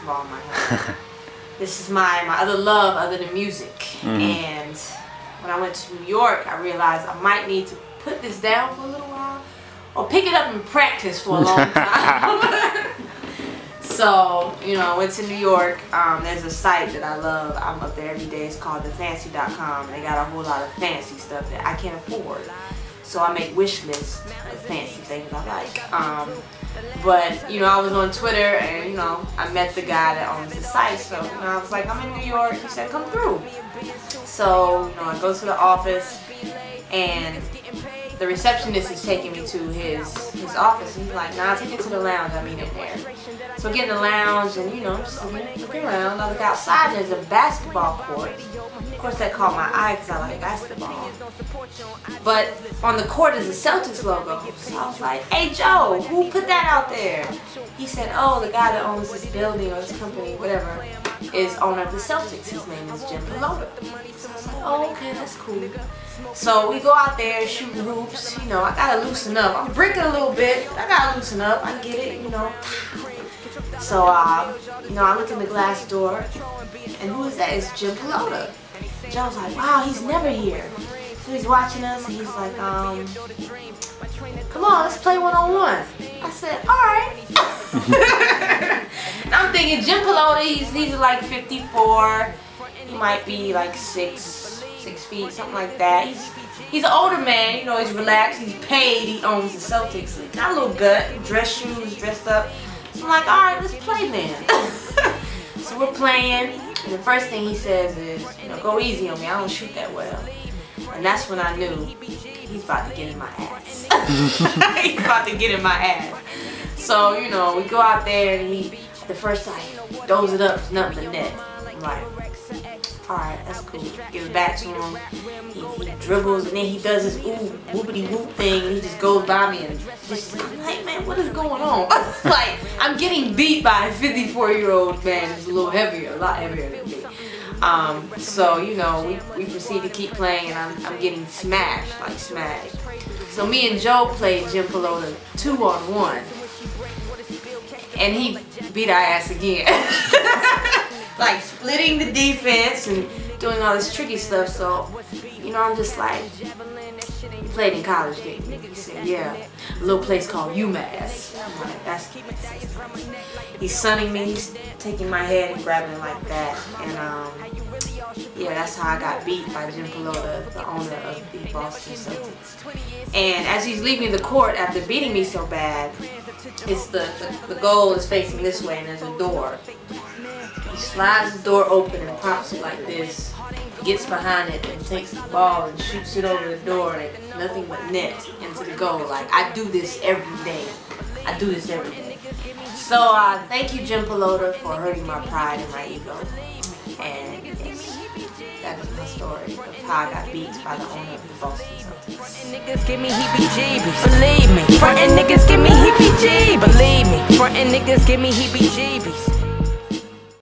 basketball in my head. This is my other love other than music. And when I went to New York, I realized I might need to put this down for a little while or pick it up and practice for a long time. So, you know, I went to New York. There's a site that I love. I'm up there every day. It's called thefancy.com. They got a whole lot of fancy stuff that I can't afford. So I make wish lists of fancy things I like. But, you know, I was on Twitter and, you know, I met the guy that owns the site. So, you know, I was like, I'm in New York. He said, come through. So, you know, I go to the office and the receptionist is taking me to his office. And he's like, nah, take it to the lounge. I mean, in there. So I get in the lounge and, you know, I'm just looking around. I look outside. There's a basketball court. Of course, that caught my eye because I like basketball. But on the court is the Celtics logo. So I was like, hey, Joe, who put that out there? He said, oh, the guy that owns this building or this company, whatever, is owner of the Celtics. His name is Jim Pallotta. So I was like, oh, okay, that's cool. So we go out there shooting hoops. You know, I gotta loosen up. I'm bricking a little bit. I gotta loosen up. I get it, you know. So, you know, I look in the glass door, and who is that? It's Jim Pallotta. Joe's like, wow, he's never here. So he's watching us, and he's like, come on, let's play one-on-one. I said, all right. And I'm thinking, Jim Pallotta, he's like 54. He might be like 6 feet, something like that. He's an older man, you know, he's relaxed, he's paid, he owns the Celtics. So he got a little gut, dress shoes, dressed up. So I'm like, alright, let's play then. So we're playing, and the first thing he says is, you know, go easy on me, I don't shoot that well. And that's when I knew he's about to get in my ass. He's about to get in my ass. So, you know, we go out there and the first time, he throws it up, it's nothing but net. I'm like, alright, that's cool. Give it back to him. He dribbles and then he does this whoopity whoop thing and he just goes by me and just like, man, what is going on? Like, I'm getting beat by a 54-year-old man who's a little heavier, a lot heavier than me. So, you know, we proceed to keep playing and I'm getting smashed, like smashed. So me and Joe played Jim Pallotta 2-on-1 and he beat our ass again. Like splitting the defense and doing all this tricky stuff. So, you know, I'm just like, you played in college, didn't you? He said, yeah, a little place called UMass. I'm like, that's he's sunning me, he's taking my head and grabbing it like that. And yeah, that's how I got beat by Jim Pallotta, the owner of the Boston Celtics. And as he's leaving the court after beating me so bad, it's the goal is facing this way and there's a door. He slides the door open and pops it like this, gets behind it and takes the ball and shoots it over the door and it's nothing but net into the goal. Like, I do this every day. I do this every day. So, thank you, Jim Pallotta, for hurting my pride and my ego. And yes, that is my story of how I got beat by the owner of the Boston Celtics. Frontin' niggas give me heebie-jeebies, believe me. Frontin' niggas give me heebie-jeebies, believe me. Frontin' niggas give me heebie-jeebies.